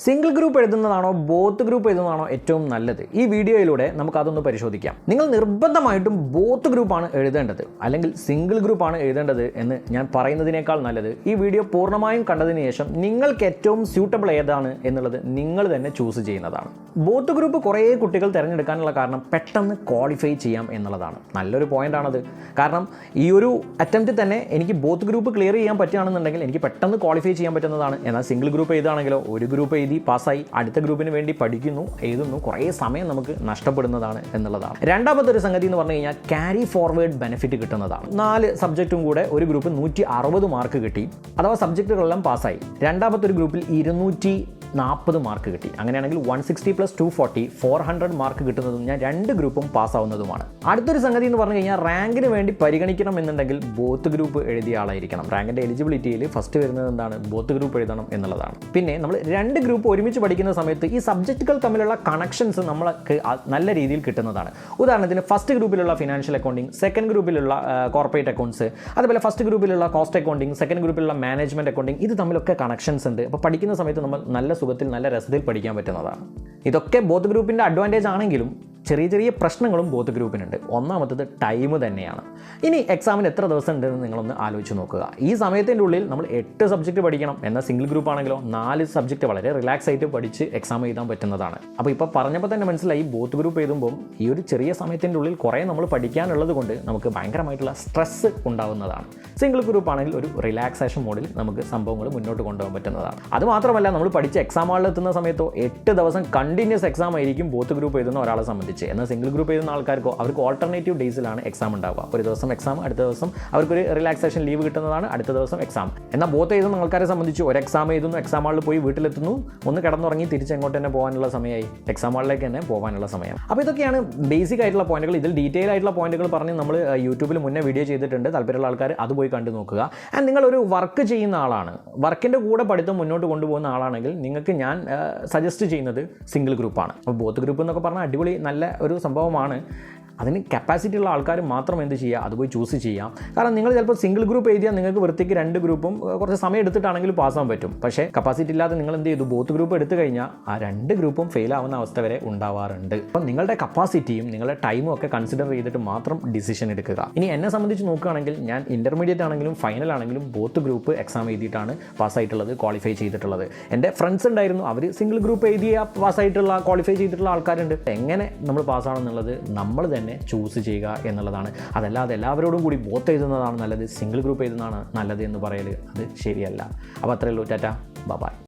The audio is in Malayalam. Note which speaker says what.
Speaker 1: സിംഗിൾ ഗ്രൂപ്പ് എഴുതുന്നതാണോ ബോത്ത് ഗ്രൂപ്പ് എഴുതുന്നതാണോ ഏറ്റവും നല്ലത്? ഈ വീഡിയോയിലൂടെ നമുക്കതൊന്ന് പരിശോധിക്കാം. നിങ്ങൾ നിർബന്ധമായിട്ടും ബോത്ത് ഗ്രൂപ്പാണ് എഴുതേണ്ടത്, അല്ലെങ്കിൽ സിംഗിൾ ഗ്രൂപ്പാണ് എഴുതേണ്ടത് എന്ന് ഞാൻ പറയുന്നതിനേക്കാൾ നല്ലത് ഈ വീഡിയോ പൂർണ്ണമായും കണ്ടതിന് ശേഷം നിങ്ങൾക്ക് ഏറ്റവും സ്യൂട്ടബിൾ ഏതാണ് എന്നുള്ളത് നിങ്ങൾ തന്നെ ചൂസ് ചെയ്യുന്നതാണ്. ബോത്ത് ഗ്രൂപ്പ് കുറേ കുട്ടികൾ തിരഞ്ഞെടുക്കാനുള്ള കാരണം പെട്ടെന്ന് ക്വാളിഫൈ ചെയ്യാം എന്നുള്ളതാണ്. നല്ലൊരു പോയിൻ്റാണത്. കാരണം ഈ ഒരു അറ്റംപ്റ്റ് തന്നെ എനിക്ക് ബോത്ത് ഗ്രൂപ്പ് ക്ലിയർ ചെയ്യാൻ പറ്റുകയാണെന്നുണ്ടെങ്കിൽ എനിക്ക് പെട്ടെന്ന് ക്വാളിഫൈ ചെയ്യാൻ പറ്റുന്നതാണ്. എന്നാൽ സിംഗിൾ ഗ്രൂപ്പ് എഴുതുകയാണെങ്കിലോ ഒരു ഗ്രൂപ്പ് എഴുതി പാസ്സായി അടുത്ത ഗ്രൂപ്പിന് വേണ്ടി പഠിക്കുന്നു, എഴുതുന്നു, കുറേ സമയം നമുക്ക് നഷ്ടപ്പെടുന്നതാണ് എന്നുള്ളതാണ്. രണ്ടാമത്തെ ഒരു സംഗതി എന്ന് പറഞ്ഞു കഴിഞ്ഞാൽ ക്യാരി ഫോർവേഡ് ബെനിഫിറ്റ് കിട്ടുന്നതാണ്. 4 സബ്ജക്റ്റും കൂടെ ഒരു ഗ്രൂപ്പ് 160 മാർക്ക് കിട്ടി, അഥവാ സബ്ജക്റ്റുകളെല്ലാം പാസ്സായി. രണ്ടാമത്തെ ഒരു ഗ്രൂപ്പിൽ 240 മാർക്ക് കിട്ടി. അങ്ങനെയാണെങ്കിൽ 160 + 240 400 മാർക്ക് കിട്ടുന്നതും ഞാൻ 2 ഗ്രൂപ്പും പാസ്സാവുന്നതുമാണ്. അടുത്തൊരു സംഗതി എന്ന് പറഞ്ഞു കഴിഞ്ഞാൽ റാങ്കിന് വേണ്ടി പരിഗണിക്കണം എന്നുണ്ടെങ്കിൽ ബോത്ത് ഗ്രൂപ്പ് എഴുതിയ ആളായിരിക്കണം. റാങ്കിൻ്റെ എലിജിബിലിറ്റിയിൽ ഫസ്റ്റ് വരുന്നത് എന്താണ്? ബോത്ത് ഗ്രൂപ്പ് എഴുതണം എന്നുള്ളതാണ്. പിന്നെ നമ്മൾ 2 ഗ്രൂപ്പ് ഒരുമിച്ച് പഠിക്കുന്ന സമയത്ത് ഈ സബ്ജക്റ്റുകൾ തമ്മിലുള്ള കണക്ഷൻസ് നമ്മൾക്ക് നല്ല രീതിയിൽ കിട്ടുന്നതാണ്. ഉദാഹരണത്തിന് ഫസ്റ്റ് ഗ്രൂപ്പിലുള്ള ഫിനാൻഷ്യൽ അക്കൗണ്ടിങ്, സെക്കൻഡ് ഗ്രൂപ്പിലുള്ള കോർപ്പറേറ്റ് അക്കൗണ്ട്സ്, അതുപോലെ ഫസ്റ്റ് ഗ്രൂപ്പിലുള്ള കോസ്റ്റ് അക്കൗണ്ടിങ്, സെക്കൻഡ് ഗ്രൂപ്പിലുള്ള മാനേജ്മെൻറ്റ് അക്കൗണ്ടിങ്, ഇത് തമ്മിലൊക്കെ കണക്ഷൻസ് ഉണ്ട്. അപ്പോൾ പഠിക്കുന്ന സമയത്ത് നമ്മൾ നല്ല സുഖത്തിൽ നല്ല രസത്തിൽ പഠിക്കാൻ പറ്റുന്നതാണ്. ഇതൊക്കെ ബോത്ത് ഗ്രൂപ്പിൻ്റെ അഡ്വാൻറ്റേജ് ആണെങ്കിലും ചെറിയ ചെറിയ പ്രശ്നങ്ങളും ബോത്ത് ഗ്രൂപ്പിനുണ്ട്. ഒന്നാമത്തത് ടൈം തന്നെയാണ്. ഇനി എക്സാമിന് എത്ര ദിവസം ഉണ്ടെന്ന് നിങ്ങളൊന്ന് ആലോചിച്ച് നോക്കുക. ഈ സമയത്തിൻ്റെ ഉള്ളിൽ നമ്മൾ 8 സബ്ജക്റ്റ് പഠിക്കണം. എന്നാൽ സിംഗിൾ ഗ്രൂപ്പ് ആണെങ്കിലോ 4 സബ്ജക്റ്റ് വളരെ റിലാക്സ് ആയിട്ട് പഠിച്ച് എക്സാം എഴുതാൻ പറ്റുന്നതാണ്. അപ്പോൾ ഇപ്പോൾ പറഞ്ഞപ്പോൾ തന്നെ മനസ്സിലായി, ബോത്ത് ഗ്രൂപ്പ് എഴുതുമ്പോൾ ഈ ഒരു ചെറിയ സമയത്തിൻ്റെ ഉള്ളിൽ കുറേ നമ്മൾ പഠിക്കാനുള്ളത് കൊണ്ട് നമുക്ക് ഭയങ്കരമായിട്ടുള്ള സ്ട്രെസ്സ് ഉണ്ടാവുന്നതാണ്. സിംഗിൾ ഗ്രൂപ്പ് ആണെങ്കിൽ ഒരു റിലാക്സേഷൻ മോഡിൽ നമുക്ക് സംഭവങ്ങൾ മുന്നോട്ട് കൊണ്ടുപോകാൻ പറ്റുന്നതാണ്. അതുമാത്രമല്ല, നമ്മൾ പഠിച്ച് എക്സാം ഹാളിൽ എത്തുന്ന സമയത്തോ 8 ദിവസം കണ്ടിന്യൂസ് എക്സാം ആയിരിക്കും ബോത്ത് ഗ്രൂപ്പ് എഴുതുന്ന ഒരാളെ സംബന്ധിച്ച്. എന്നാൽ സിംഗിൾ ഗ്രൂപ്പ് എഴുതുന്ന ആൾക്കാർക്കോ അവർക്ക് ഓൾട്ടർനേറ്റീവ് ഡേയ്സിലാണ് എക്സാം ഉണ്ടാവുക. ഒരു ദിവസം എക്സാം, അടുത്ത ദിവസം അവർക്കൊരു റിലാക്സേഷൻ ലീവ് കിട്ടുന്നതാണ്, അടുത്ത ദിവസം എക്സാം. എന്നാൽ ബോത്ത് എഴുതുന്ന ആൾക്കാരെ സംബന്ധിച്ച് ഒരു എക്സാം എഴുതുന്നു, എക്സാം ഹാളിൽ പോയി വീട്ടിലെത്തുന്നു, ഒന്ന് കിടന്നുറങ്ങി തിരിച്ചെങ്ങോട്ട് തന്നെ പോകാനുള്ള സമയമായി, എക്സാം ഹാളിലേക്ക് തന്നെ പോകാനുള്ള സമയം. അപ്പോൾ ഇതൊക്കെയാണ് ബേസിക് ആയിട്ടുള്ള പോയിന്റുകൾ. ഇതിൽ ഡീറ്റെയിൽ ആയിട്ടുള്ള പോയിന്റുകൾ പറഞ്ഞ് നമ്മൾ യൂട്യൂബിൽ മുന്നേ വീഡിയോ ചെയ്തിട്ടുണ്ട്. താല്പര്യമുള്ള ആൾക്കാർ അത് പോയി കണ്ടു നോക്കുക. ആൻഡ് നിങ്ങളൊരു വർക്ക് ചെയ്യുന്ന ആളാണ്, വർക്കിൻ്റെ കൂടെ പഠിത്തം മുന്നോട്ട് കൊണ്ടുപോകുന്ന ആളാണെങ്കിൽ നിങ്ങൾക്ക് ഞാൻ സജസ്റ്റ് ചെയ്യുന്നത് സിംഗിൾ ഗ്രൂപ്പാണ്. അപ്പോൾ ബോത്ത് ഗ്രൂപ്പ് എന്നൊക്കെ പറഞ്ഞാൽ അടിപൊളി നല്ല ഒരു സംഭവമാണ്. അതിന് കപ്പാസിറ്റി ഉള്ള ആൾക്കാർ മാത്രം എന്ത് ചെയ്യുക, അത് പോയി ചൂസ് ചെയ്യാം. കാരണം നിങ്ങൾ ചിലപ്പോൾ സിംഗിൾ ഗ്രൂപ്പ് എഴുതിയാൽ നിങ്ങൾക്ക് വൃത്തിക്ക് 2 ഗ്രൂപ്പും കുറച്ച് സമയം എടുത്തിട്ടാണെങ്കിലും പാസ്സാൻ പറ്റും. പക്ഷേ കപ്പാസിറ്റി ഇല്ലാതെ നിങ്ങൾ എന്ത് ചെയ്തു, ബോത്ത് ഗ്രൂപ്പ് എടുത്തു കഴിഞ്ഞാൽ ആ 2 ഗ്രൂപ്പും ഫെയിൽ ആവുന്ന അവസ്ഥ വരെ ഉണ്ടാവാറുണ്ട്. അപ്പം നിങ്ങളുടെ കപ്പാസിറ്റിയും നിങ്ങളുടെ ടൈമും ഒക്കെ കൺസിഡർ ചെയ്തിട്ട് മാത്രം ഡിസിഷൻ എടുക്കുക. ഇനി എന്നെ സംബന്ധിച്ച് നോക്കുകയാണെങ്കിൽ ഞാൻ ഇൻ്റർമീഡിയറ്റ് ആണെങ്കിലും ഫൈനൽ ആണെങ്കിലും ബോത്ത് ഗ്രൂപ്പ് എക്സാം എഴുതിയിട്ടാണ് പാസ്സായിട്ടുള്ളത്, ക്വാളിഫൈ ചെയ്തിട്ടുള്ളത്. എൻ്റെ ഫ്രണ്ട്സ് ഉണ്ടായിരുന്നു, അവർ സിംഗിൾ ഗ്രൂപ്പ് എഴുതിയ പാസ്സായിട്ടുള്ള ക്വാളിഫൈ ചെയ്തിട്ടുള്ള ആൾക്കാരുണ്ട്. എങ്ങനെ നമ്മൾ പാസ്സാണെന്നുള്ളത് നമ്മൾ തന്നെ ചൂസ് ചെയ്യുക എന്നുള്ളതാണ്. അതല്ലാതെ എല്ലാവരോടും കൂടി ബോത്ത് എഴുതുന്നതാണ് നല്ലത്, സിംഗിൾ ഗ്രൂപ്പ് എഴുതുന്നതാണ് നല്ലത് എന്ന് പറയൽ അത് ശരിയല്ല. അപ്പോൾ അത്രയേ ഉള്ളൂ. ടാറ്റ, ബൈ.